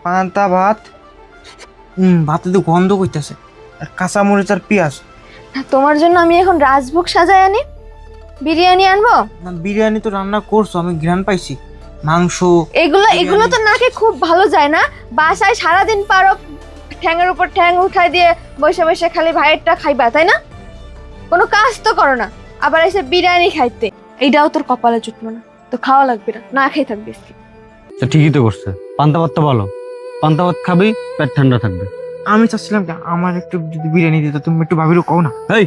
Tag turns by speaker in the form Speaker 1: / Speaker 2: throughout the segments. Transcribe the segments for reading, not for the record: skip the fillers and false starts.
Speaker 1: পান্তা ভাত। ভাতে তো গন্ধ করতেছে, আর কাঁচা মরিচ আর পেঁয়াজ।
Speaker 2: তোমার জন্য আমি এখন রাজভোগ সাজায় আনি। বিরিয়ানি আনবো?
Speaker 1: না, বিরিয়ানি তো রান্না করছো, আমি ঘ্রাণ পাইছি। মাংস।
Speaker 2: এগুলো
Speaker 1: বিরিয়ানি।
Speaker 2: তো নাকে খুব ভালো যায় না? বাসায় সারাদিন পারো ঠ্যাঙের উপর ঠ্যাং উঠাই দিয়ে বসে বসে খালি ভাইয়েরটা খাইবা, তাই না? কোনো কাজ তো করো না, আবার এসে বিরিয়ানি খাইতে। এইটাও তোর কপালে জুটলো না, তো খাওয়া লাগবে না, না খেয়ে থাকবি।
Speaker 3: তো ঠিকই তো করছে, পান্তা ভাত তো ভালো। পান্তা ভাত খাবি, পেট ঠান্ডা থাকবে।
Speaker 1: আমি চাচ্ছিলাম কি আমার একটু যদি বিরিয়ানি দিত, তুমি একটু ভাবিরও কও না।
Speaker 3: এই,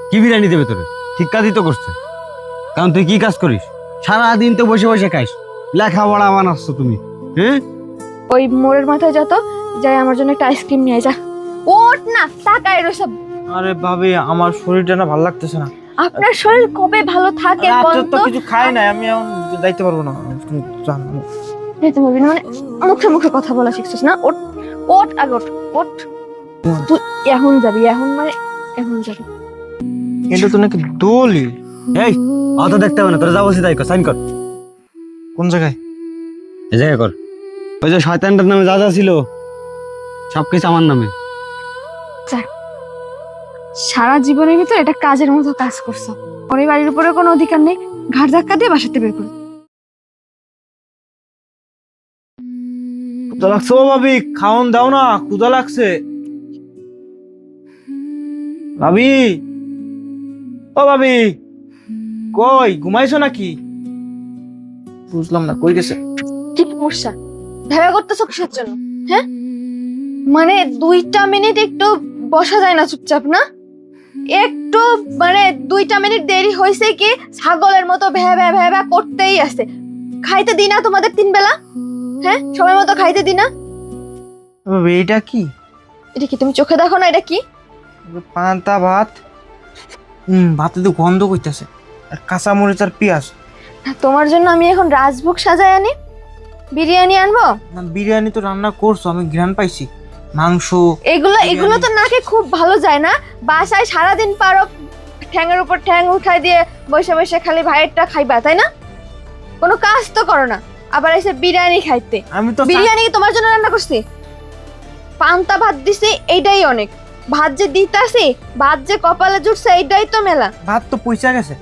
Speaker 3: কি বিরিয়ানি দেবে তোরে? ঠিক কাজই তো করছে। কারণ তুই কি কাজ করিস? সারাদিন তো বসে বসে খাইস, লেখাপড়া বানাচ্ছ তুমি। হ্যাঁ,
Speaker 2: ওই মোড়ের মাথায় যত যাই, আমার জন্য একটা আইসক্রিম নিয়ে যা। ওঠ না, তাকায় রসব।
Speaker 1: আরে ভাবি, আমার শরীরটা না ভালো লাগতেছে না।
Speaker 2: আপনার শরীর কবে ভালো থাকে?
Speaker 1: রাত্রে তো কিছু খাই নাই, আমি এখন যাইতে পারবো না। তুমি যান।
Speaker 2: যেতে পারবি না মানে? মুখে মুখে কথা বলা শিখছিস না? ওঠ, ওঠ আগে, ওঠ, ওঠ। তুই এখন যাবি, এখন মানে এখন যাবি।
Speaker 1: এটা তো নাকি দোলি।
Speaker 3: এই অত দেখতে হবে না, তোরা যা বলছি তাই কর, সাইন কর।
Speaker 1: কোন জায়গায়?
Speaker 3: এই জায়গায় কর। ওই যে শয়তানটার নামে যা যা ছিল সবকিছু আমার নামে।
Speaker 2: সারা জীবনের ভিতর এটা কাজের মতো কাজ করছো। ওই বাড়ির উপরে কোনো অধিকার নেই, ঘাট ধাক্কা দিয়ে বাসাতে বের করে।
Speaker 1: ক্ষুধা লাগছে ও ভাবি, খাওন দাও না, ক্ষুধা লাগছে। ভাবি, ও ভাবি, কই ঘুমাইছো নাকি? বুঝলাম না, কই গেছে?
Speaker 2: কি সমস্যা? ভেবে করতেছো কিসের জন্য? হ্যাঁ, মানে 2টা মিনিট একটু বসা যায় না চুপচাপ? না একটু মানে 2টা মিনিট দেরি হয়েছে কি ছাগলের মতো ভ্যা ভ্যা ভ্যা ভ্যা করতেই আছে। খাইতে দি না তোমাদের 3 বেলা? হ্যাঁ, সময় মতো খাইতে দি না?
Speaker 1: ভাবি এটা কি?
Speaker 2: এটা কি তুমি চোখে দেখো না? এটা কি?
Speaker 1: পান্তা ভাত। ভাতে তো গন্ধ করতেছে, আর কাঁচা মরিচ আর পেঁয়াজ।
Speaker 2: তোমার জন্য আমি এখন রাজভোগ সাজায় আনি। বিরিয়ানি আনবো?
Speaker 1: না, বিরিয়ানি তো রান্না করছো, আমি ঘ্রাণ পাইছি। মাংস।
Speaker 2: এগুলো তো নাকে খুব ভালো যায় না? বাসায় সারাদিন পারো ঠ্যাঙের উপর ঠ্যাং উঠাই দিয়ে বসে বসে খালি ভাইয়েরটা খাইবা, তাই না? কোনো কাজ তো করো না, আবার এসে বিরিয়ানি খাইতে।
Speaker 1: আমি তো
Speaker 2: বিরিয়ানি কি তোমার জন্য রান্না করছি? পান্তা ভাত দিছি, এইটাই অনেক। ভাত যে দিতাছি, ভাত যে কপালে জুটছে, এইটাই তো মেলা।
Speaker 1: ভাত তো পয়সা গেছে,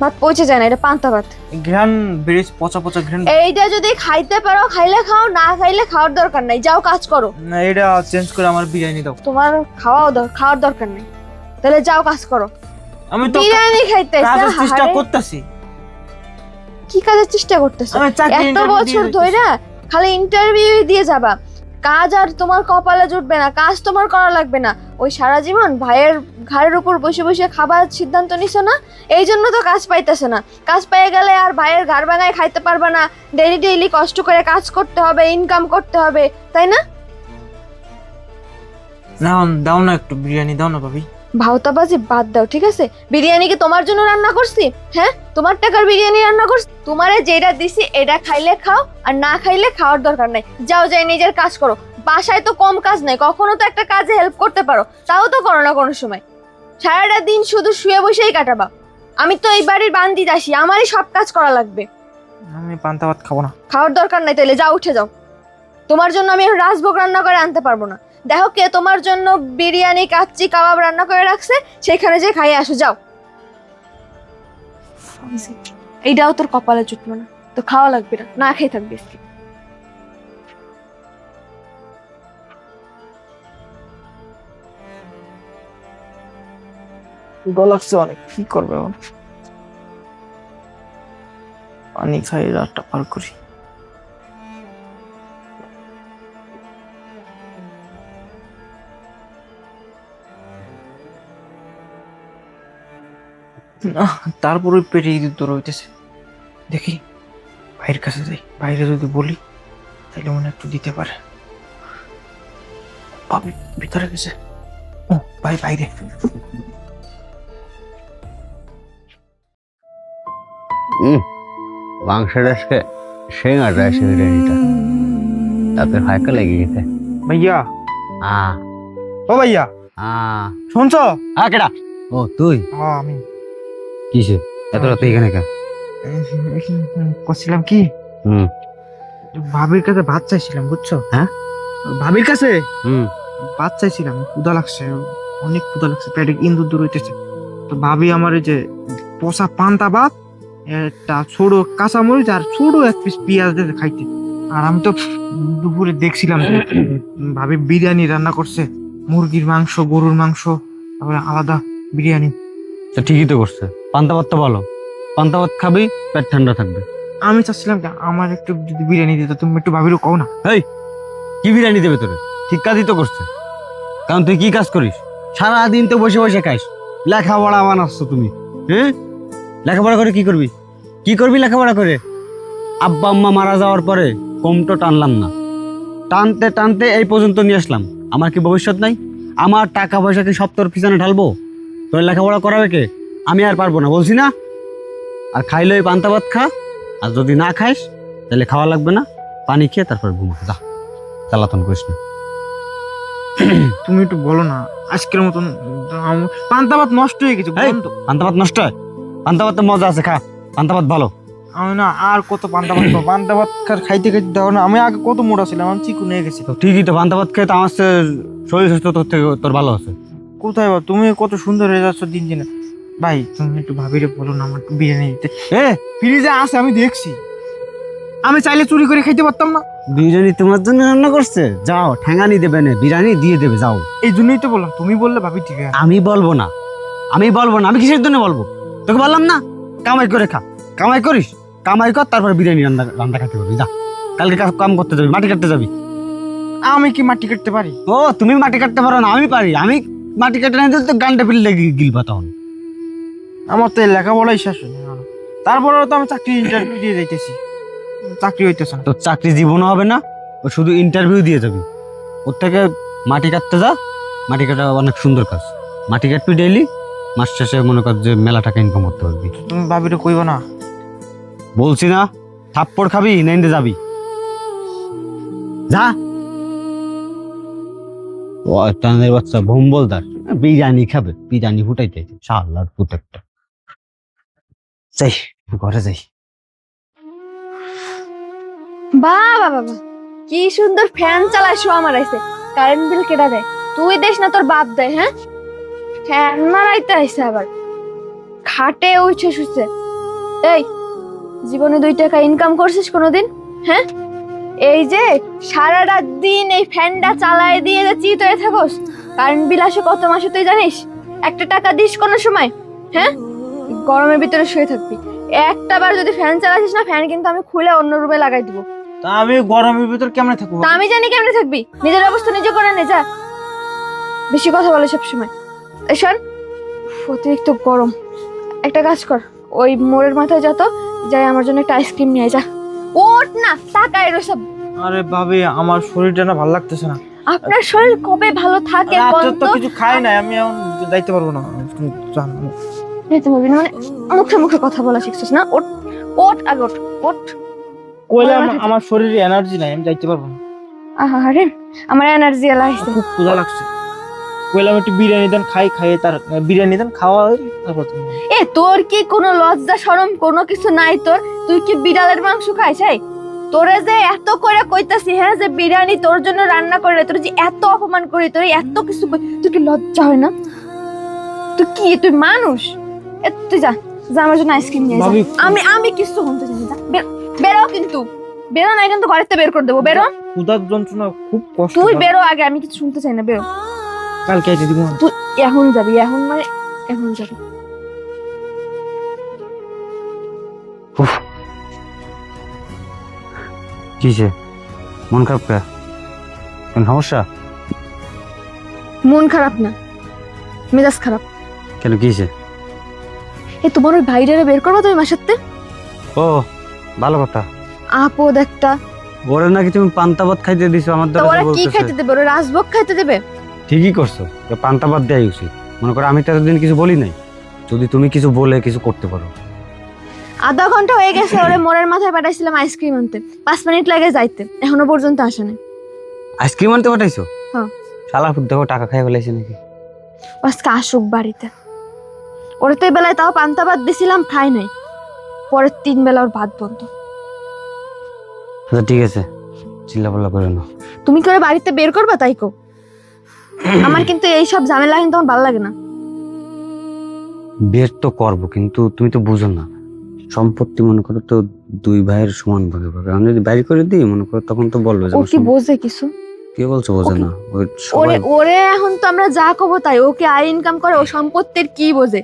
Speaker 2: ভাত পৌঁছে যায় না, এটা পান্তা ভাত।
Speaker 1: ঘ্রাণ বেড়ে পচা পচা ঘ্রাণ।
Speaker 2: এইটা যদি খাইতে পারো খাইলে খাও, না খাইলে খাওয়ার দরকার নাই, যাও কাজ করো।
Speaker 1: না, এটা চেঞ্জ করে আমার বিরিয়ানি দাও।
Speaker 2: তোমার খাওয়ার দরকার নাই, তাহলে যাও কাজ করো।
Speaker 1: আমি তো
Speaker 2: বিরিয়ানি খাইতে
Speaker 1: কাজের চেষ্টা করতেছি।
Speaker 2: কি কাজের চেষ্টা করতেছো?
Speaker 1: আমি চাকরি
Speaker 2: এত
Speaker 1: interview
Speaker 2: বছর
Speaker 1: দিয়ে
Speaker 2: ধইরা খালি ইন্টারভিউ দিয়ে যাবা, কাজ আর তোমার কপালে জুটবে না, কাজ তোমার করা লাগবে না। ওই সারা জীবন ভাইয়ের ঘাড়ের উপর বসে বসে খাবার সিদ্ধান্ত নিছো না, এই জন্য তো কাজ পাইতেছো না। কাজ পেয়ে গেলে আর ভাইয়ের ঘাড় ভাঙায় খাইতে পারবা না, ডেইলি ডেইলি কষ্ট করে কাজ করতে হবে, ইনকাম করতে হবে, তাই না?
Speaker 1: না, দাও না, একটু বিরিয়ানি দাও না ভাবি।
Speaker 2: ভাওতাবাজি বাদ দাও, ঠিক আছে? বিরিয়ানি কি তোমার জন্য রান্না করছি? হ্যাঁ, তোমার টাকার বিরিয়ানি রান্না করছি। তোমারে যেটা দিছি এটা খাইলে খাও, আর না খাইলে খাওয়ার দরকার নাই। যাও, যাই নিজের কাজ করো। বাসায় তো কম কাজ নাই, কখনো তো একটা কাজে হেল্প করতে পারো, তাও তো করো না কোনো সময়। সারাটা দিন শুধু শুয়ে বসেই কাটাবা। আমি তো এই বাড়ির বান্দি দাসী, আমারই সব কাজ করা লাগবে।
Speaker 1: আমি পান্তা ভাত খাবো না।
Speaker 2: খাওয়ার দরকার নাই, তাইলে যাও, উঠে যাও। তোমার জন্য আমি এখন রাজভোগ রান্না করে আনতে পারবো না। দেখো কে তোমার জন্য বিরিয়ানি কাচ্চি কাবাব রান্না করে রাখছে, সেখানে যে খাইয়ে আসো, যাও। এইটাও তোর কপালে জুটলো না, তো খাওয়া লাগবে না, না খেয়ে থাকবি।
Speaker 1: ক্ষুধা লাগছে অনেক, কি করবে এখন? পানি খাই, রাতটা পার করি। তারপর ওই পেটে ইঁদুর দৌড় হইতেছে। দেখি ভাইয়ের কাছে যাই, বাইরে যদি বলি তাহলে মনে হয় একটু দিতে পারে। ভাবি ভিতরে গেছে। ও ভাই বাইরে।
Speaker 3: মাংসের আজকে সেই আটা এসে বিরিয়ানিটা তাতে হাইকা লেগে গেছে।
Speaker 1: ভাইয়া, ও ভাইয়া, শুনছো?
Speaker 3: কেডা? ও তুই?
Speaker 1: হ্যাঁ আমি।
Speaker 3: কিসে এত রাতে এখানে কেন?
Speaker 1: করছিলাম কি,
Speaker 3: হুম
Speaker 1: ভাবির কাছে ভাত চাইছিলাম, বুঝছো?
Speaker 3: হ্যাঁ?
Speaker 1: ভাবির কাছে
Speaker 3: হুম।
Speaker 1: ভাত চাইছিলাম, ক্ষুধা লাগছে, অনেক ক্ষুধা লাগছে, পেটে ইন্দুর দূর হইতেছে। তো ভাবি আমার এই যে পচা পান্তা ভাত, একটা ছোট কাঁচামরিচ আর ছোট এক পিস পেঁয়াজ দিয়ে খাইতে। আর আমি তো দুপুরে দেখছিলাম যে ভাবি বিরিয়ানি রান্না করছে, মুরগির মাংস, গরুর মাংস, তারপরে আলাদা বিরিয়ানি।
Speaker 3: তো ঠিকই তো করছে, পান্তা ভাত তো ভালো। পান্তা ভাত খাবি, পেট ঠান্ডা থাকবে।
Speaker 1: আমি চাচ্ছিলাম যে আমার একটু যদি বিরিয়ানি দিত, তুমি একটু ভাবিরও কও না।
Speaker 3: এই, কি বিরিয়ানি দেবে তোরে? ঠিক কাজই তো করছে। কারণ তুই কি কাজ করিস? সারাদিন তো বসে বসে খাইস। লেখাপড়া বানাচ্ছ তুমি, হ্যাঁ? লেখাপড়া করে কি করবি? কি করবি লেখাপড়া করে? আব্বা আম্মা মারা যাওয়ার পরে কমটো টানলাম না, টানতে টানতে এই পর্যন্ত নিয়ে আসলাম। আমার কি ভবিষ্যৎ নাই? আমার টাকা পয়সা কি সব তোর পিছনে ঢালবো? তোর লেখাপড়া করাবে কে? আমি আর পারবো না, বলছি না? আর খাইলে ওই পান্তা ভাত খা, আর যদি না খাইস তাহলে খাওয়া লাগবে না, পানি খেয়ে তারপর ঘুমা। যা, জ্বালাতন করিস না।
Speaker 1: তুমি একটু বলো না, আজকের মতন পান্তা ভাত নষ্ট হয়ে গেছে,
Speaker 3: এই,
Speaker 1: বলুন তো।
Speaker 3: পান্তা ভাত নষ্ট হয়? পান্তা ভাত তো মজা আছে, খা। পান্তা ভাত ভালো।
Speaker 1: আমি না আর কত পান্তা ভাত খাবো? পান্তা ভাত খাইতে খাইতে দাও না, আমি আগে কত মোটা ছিলাম, আমি চিকু নিয়ে গেছি।
Speaker 3: তো ঠিকই তো, পান্তা ভাত খেয়ে তো আমার শরীর সুস্থ তোর থেকে তোর ভালো আছে।
Speaker 1: কোথায় বা তুমি কত সুন্দর হয়ে যাচ্ছ দিন দিনে। ভাই তুমি একটু ভাবিরে বলো না আমার একটু বিরিয়ানি দিতে। ফ্রিজে আছে, আমি দেখছি। আমি চাইলে চুরি করে খাইতে পারতাম না?
Speaker 3: বিরিয়ানি তোমার জন্য রান্না করছে? যাও, ঠ্যাঙানি দেবে না, বিরিয়ানি দিয়ে দেবে, যাও।
Speaker 1: এই জন্যই তো বললাম, তুমি বললে ভাবি ঠিক আছে।
Speaker 3: আমি বলবো না, আমি বলবো না। আমি কিসের জন্য বলবো? তোকে বললাম না, কামাই করে খা। কামাই করিস, কামাই কর, তারপর বিরিয়ানি রান্না রান্না খেতে পারবি। যা, কালকে কাম করতে যাবি, মাটি কাটতে যাবি।
Speaker 1: আমি কি মাটি কাটতে পারি?
Speaker 3: ও, তুমি মাটি কাটতে পারো না, আমি পারি। আমি মাটি কাটতে না দিলে তো গানটা ফিরলে গিলবা তখন।
Speaker 1: আমার তো এই লেখাপড়াই শেষ হয়নি এখনো। তারপরেও তো আমি চাকরি ইন্টারভিউ দিয়ে যাইতেছি, চাকরি হইতেছে না।
Speaker 3: তোর চাকরি জীবনও হবে না, ও শুধু ইন্টারভিউ দিয়ে যাবি। ওর থেকে মাটি কাটতে যা। মাটি কাটা অনেক সুন্দর কাজ। মাটি কাটবি ডেইলি, মাস শেষে মনে কর যে মেলা টাকা ইনকাম করতে পারবি।
Speaker 1: তুমি ভাবিরে কইবা না?
Speaker 3: বলছি না, থাপ্পড় খাবি নেন্দে যাবি। যা। ও টানের বাচ্চা ভম্বলদার, বিরিয়ানি খাবে, বিরিয়ানি ফুটাইতে শালার পুত একটা। যাই, ঘরে যাই।
Speaker 2: বাবা বাবা, কি সুন্দর ফ্যান চালায় শো আমার আইছে। কারেন্ট বিল কেডা দেয়? তুই দেশ না তোর বাপ দেয়? হ্যাঁ, ফ্যান মারাইতে আইছে আবার, খাটে উঠে শুচ্ছে। এই, জীবনে 2 টাকা ইনকাম করছিস কোনোদিন? হ্যাঁ, এই যে সারা রাত দিন এই ফ্যানটা চালায় দিয়ে যে চিত হয়ে থাকোস, কারেন্ট বিল আসে কত মাসে তুই জানিস? 1 টাকা দিস কোনো সময়? হ্যাঁ, গরমের ভিতরে শুয়ে থাকবি। একটা বার যদি ফ্যান চালাছিস না, ফ্যান কিন্তু আমি খুলে অন্য রুমে লাগাই দিব।
Speaker 1: তা আমি গরমের ভিতর কেমনে থাকবো?
Speaker 2: তা আমি জানি কেমনে থাকবি? নিজের অবস্থা নিজে করে নে, যা। বেশি কথা বলে সব সময়। এই শোন, অতিরিক্ত গরম। একটা কাজ কর, ওই মোড়ের মাথায় যা তো, যাই আমার জন্য একটা আইসক্রিম নিয়ে আয়, যা। ওঠ না, তাকায় রসব।
Speaker 1: আরে ভাবি, আমার শরীরটা না ভালো লাগতেছে না।
Speaker 2: আপনার শরীর কবে ভালো থাকে
Speaker 1: রাতে তো
Speaker 2: বলতো?
Speaker 1: কিছু খাই নাই, আমি এখন যাইতে পারবো না। তুমি যান।
Speaker 2: যেতে পারবি না মানে? মুখে মুখে কথা বলা শিখছিস না? ওঠ, ওঠ আগে, ওঠ, ওঠ।
Speaker 1: কইলাম আমার শরীরে এনার্জি নাই, আমি যাইতে পারবো না।
Speaker 2: আরে, আমার এনার্জি এলা আইছে।
Speaker 1: খুব ক্ষুধা লাগছে। কইলাম একটু বিরিয়ানি দেন, খাইয়ে তার বিরিয়ানি দেন, খাওয়া হইলে তারপর তুমি।
Speaker 2: এ, তোর কি কোনো লজ্জা শরম কোনো কিছু নাই তোর? তুই কি বিড়ালের মাংস খাইস? এই, তোরে যে এত করে কইতাছি, হ্যাঁ, যে বিরিয়ানি তোর জন্য রান্না করে, তোর যে এত অপমান করি, তোর এত কিছু তুই কি লজ্জা হয় না? তুই মানুষ? তুই যা, যা আমার জন্য আইসক্রিম নিয়ে যা। আমি কিছু শুনতে চাই না, যা। বেরো, কিন্তু বেরো না, কিন্তু ঘরের থেকে বের করে দেবো। বেরো,
Speaker 1: ক্ষুধার যন্ত্রণা খুব কষ্ট।
Speaker 2: তুই বেরো আগে, আমি কিছু শুনতে চাই না, বেরো।
Speaker 1: কালকে এসে দিব।
Speaker 2: তুই এখন যাবি? এখন মানে এখন যাবি?
Speaker 3: কিসে মন খারাপ কে? কোন সমস্যা?
Speaker 2: মন খারাপ না, মেজাজ খারাপ।
Speaker 3: কেন, কিসে?
Speaker 2: তোমার ওই ভাইটারে বের করবা তুমি মাসাতে?
Speaker 3: ও, ভালো কথা।
Speaker 2: আপদ একটা।
Speaker 3: ওরে নাকি তুমি পান্তা ভাত খাইতে দিছো আমার
Speaker 2: তো
Speaker 3: দ্বারা
Speaker 2: ওরা কি
Speaker 3: বলতেছে।
Speaker 2: খাইতে দেবে? ওরা রাজভোগ খাইতে দেবে?
Speaker 3: ঠিকই করছো, তো পান্তা ভাত দেয়াই উচিত। মনে করো আমি তো এতদিন কিছু বলি নাই, যদি তুমি কিছু বলে কিছু করতে পারো।
Speaker 2: আধা ঘন্টা হয়ে গেছে ওরে মোড়ের মাথায় পাঠাইছিলাম আইসক্রিম আনতে, 5 মিনিট লাগে যাইতে, এখনো পর্যন্ত আসে নাই।
Speaker 3: আইসক্রিম আনতে পাঠাইছো?
Speaker 2: হ্যাঁ।
Speaker 3: শালা ফুট দেখো টাকা খাই ফেলাইছে নাকি।
Speaker 2: আজকে আসুক বাড়িতে। ওরে তো এই বেলায় তাও পান্তা ভাত দিছিলাম, খাই নাই। পরের 3 বেলা ওর ভাত বন্ধ।
Speaker 3: আচ্ছা ঠিক আছে, চিল্লাপাল্লা করে না।
Speaker 2: তুমি করে বাড়িতে বের করবা তাই কো। আমার কিন্তু এইসব ঝামেলা কিন্তু আমার ভালো লাগে না।
Speaker 3: বের তো করবো, কিন্তু তুমি তো বুঝো না, সম্পত্তি মনে করো তো দুই ভাইয়ের সমান ভাগে ভাগে। আমি যদি বাইরে করে দিই মনে করো, তখন তো বলবে যে
Speaker 2: ও
Speaker 3: আমার
Speaker 2: কি বোঝে কিছু?
Speaker 3: কে বলছো বোঝে
Speaker 2: ওকে-
Speaker 3: না? ওই
Speaker 2: ওরে
Speaker 3: সবাই
Speaker 2: ওরে এখন তো আমরা যা কব তাই। ওকে আয় ইনকাম করে, ও সম্পত্তির কি বোঝে?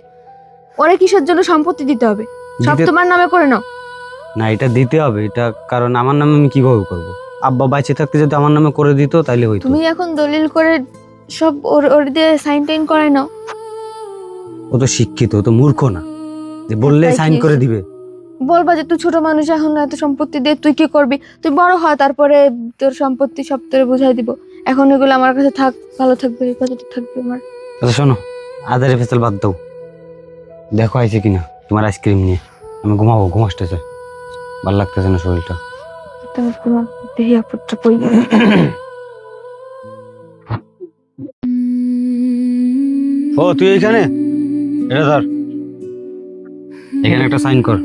Speaker 2: ওরে কিসের জন্য সম্পত্তি দিতে হবে? সব
Speaker 3: দিতে-
Speaker 2: তোমার নামে করে নাও।
Speaker 3: না, এটা দিতে হবে, এটা কারণ আমার নামে আমি কিভাবে করবো? আব্বা বাইচে থাকতে যদি আমার নামে করে দিত তাইলে হইতো।
Speaker 2: তুমি এখন দলিল করে সব ওর ওর দিয়ে সাইন টাইন করাই নাও।
Speaker 3: ও তো শিক্ষিত, ও তো মূর্খ না যে বললে
Speaker 2: তাই কি
Speaker 3: সাইন করে দিবে।
Speaker 2: বলবা যে তুই ছোট মানুষ, এখন এত সম্পত্তি দিয়ে তুই কি করবি? তুই বড় হ, তারপরে তোর সম্পত্তি সব তোরে বুঝাই দিব। এখন এগুলো আমার কাছে থাক, ভালো থাকবে, হেফাজতে থাকবে আমার।
Speaker 3: আচ্ছা শোনো, আদারে ফেসাল বাদ দাও, দেখো আইছে কিনা তোমার আইসক্রিম নিয়ে। আমি ঘুমাবো, ঘুম আসতেছে, ভালো লাগতেছে না শরীরটা।
Speaker 2: তোমার কোনো দেহি আপত্তি কই?
Speaker 3: ও তুই এইখানে, এটা ধর, এখানে একটা সাইন কর।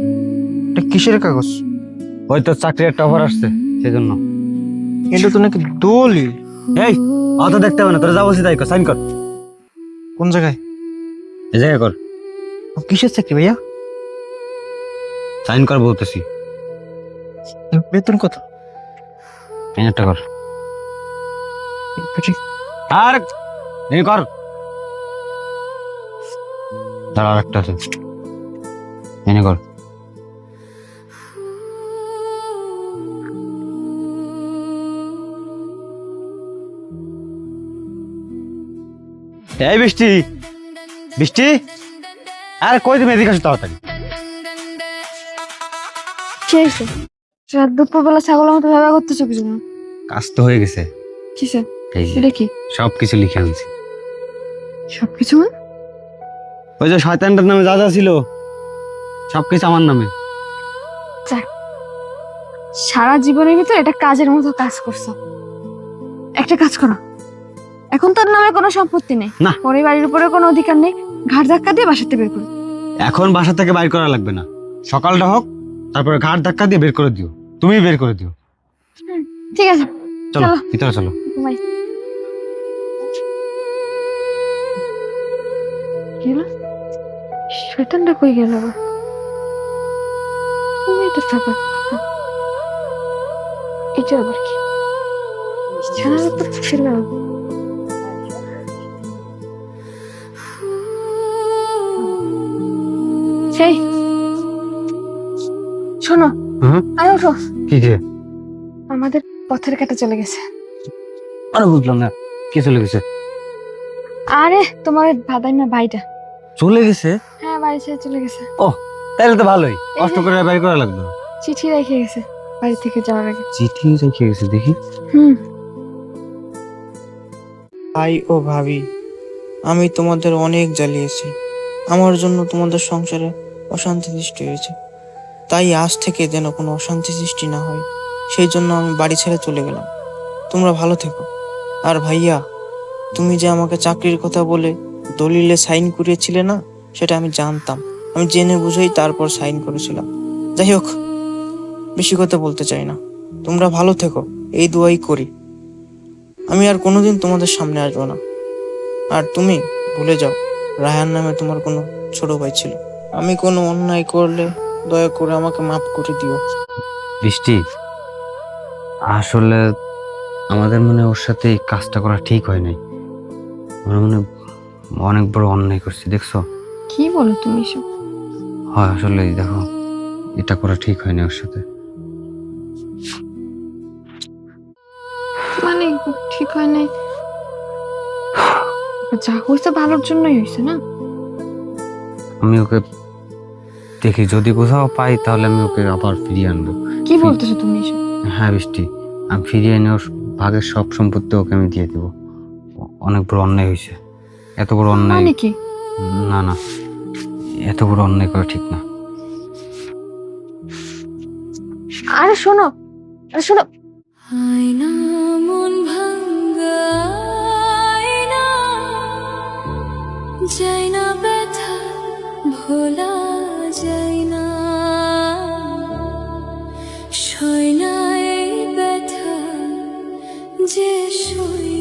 Speaker 1: এটা কিসের কাগজ?
Speaker 3: ওই তোর চাকরির একটা অফার আসছে সেই জন্য।
Speaker 1: এটা তো নাকি দলিল।
Speaker 3: এই অত দেখতে হবে না, তোরা যা বলছি তাই কর, সাইন কর।
Speaker 1: কোন জায়গায়?
Speaker 3: এই জায়গায় কর,
Speaker 1: কিসের চাকরি ভাইয়া?
Speaker 3: সাইন কর বলতেছি।
Speaker 1: বেতন কত?
Speaker 3: একটা কর,
Speaker 1: ঠিক।
Speaker 3: আর এই কর, তার আর একটা আছে, এনে কর। এই বৃষ্টি, বৃষ্টি, আর কই তুমি এদিকে আসো তাড়াতাড়ি।
Speaker 2: কি হয়েছে? রাত দুপুরবেলা ছাগলের মতো ব্যবহার করতেছো কিছু না?
Speaker 3: কাজ তো হয়ে গেছে,
Speaker 2: কিসে?
Speaker 3: এই যে
Speaker 2: এটা কি?
Speaker 3: সবকিছু লিখে আনছি।
Speaker 2: সবকিছু মানে?
Speaker 3: ওই যে শয়তানটার নামে যা যা ছিল সবকিছু আমার নামে।
Speaker 2: সারা জীবনের ভিতর এটা কাজের মতো কাজ করছো। একটা কাজ করো, এখন তোর নামে কোনো সম্পত্তি নেই,
Speaker 3: না।
Speaker 2: পরিবারের উপরে কোনো অধিকার নেই, ঘাট ধাক্কা দিয়ে বাসাতে বের করো।
Speaker 3: এখন বাসা থেকে বাইর করা লাগবে না, সকালটা হোক, তারপরে ঘাট ধাক্কা দিয়ে বের করে দিও, তুমি বের করে দিও।
Speaker 2: ঠিক আছে,
Speaker 3: চলো
Speaker 2: চলো।
Speaker 3: ভিতরে চলো।
Speaker 2: ঘুমাই। কি হলো? শয়তানটা কই গেল আবার? তুমি এটা থাকো। এটা আবার কি? বিছানার উপর ছিল। সেই শোনো,
Speaker 3: হুম,
Speaker 2: আরে ওঠো,
Speaker 3: কি যে
Speaker 2: আমাদের পথের কাটা চলে গেছে।
Speaker 3: আরে বুঝলাম না, কে চলে গেছে?
Speaker 2: আরে তোমার ভাদাই না ভাইটা।
Speaker 3: চলে গেছে?
Speaker 2: হ্যাঁ, বাড়ি ছেড়ে চলে গেছে।
Speaker 3: ও তাহলে তো ভালোই, কষ্ট করে বাইর করা লাগবে না।
Speaker 2: চিঠি রেখে গেছে বাড়ি থেকে যাওয়ার আগে।
Speaker 3: চিঠি রেখে গেছে দেখি।
Speaker 2: হুম।
Speaker 1: ভাই ও ভাবি, আমি তোমাদের অনেক জ্বালিয়েছি, আমার জন্য তোমাদের সংসারে অশান্তি সৃষ্টি হয়েছে, তাই আজ থেকে যেন কোনো অশান্তি সৃষ্টি না হয় সেই জন্য আমি বাড়ি ছেড়ে চলে গেলাম। তোমরা ভালো থেকো। আর ভাইয়া, তুমি যে আমাকে চাকরির কথা বলে দলিলে সাইন করিয়েছিলে না, সেটা আমি জানতাম, আমি জেনে বুঝেই তারপর সাইন করেছিলাম। যাই হোক, বেশি কথা বলতে চাই না, তোমরা ভালো থেকো, এই দোয়াই করি। আমি আর কোনোদিন তোমাদের সামনে আসবো না। আর তুমি ভুলে যাও, রায়হান নামে তোমার কোনো ছোট ভাই ছিল। আমি কোনো অন্যায় করলে দয়া করে আমাকে মাফ করে দিও।
Speaker 3: বৃষ্টি, আসলে আমাদের মনে হয় ওর সাথে এই কাজটা করা ঠিক হয় নাই। আমরা মনে হয় অনেক বড় অন্যায় করছি, দেখছো?
Speaker 2: কি বলো তুমি এসব?
Speaker 3: হয় আসলে দেখো, এটা করা ঠিক হয়নি ওর সাথে।
Speaker 2: মানে ঠিক হয় নাই? যা হয়েছে ভালোর জন্যই হয়েছে না?
Speaker 3: আমি ওকে দেখি, যদি কোথাও পাই তাহলে আমি ওকে আবার ফিরিয়ে আনবো।
Speaker 2: কি বলতেছো তুমি এসব?
Speaker 3: হ্যাঁ বৃষ্টি, আমি ফিরিয়ে এনে ওর ভাগের সব সম্পত্তি ওকে আমি দিয়ে দেবো। অনেক বড় অন্যায় হয়েছে, এত বড় অন্যায়।
Speaker 2: মানে কি?
Speaker 3: না না, এত বড় অন্যায় করা ঠিক না।
Speaker 2: আরে শোনো, আরে শোনো।
Speaker 4: আয়না মন ভাঙ্গা আয়না, যায় না ব্যথা ভোলা যায় না, সয় না এই যে শুয়ে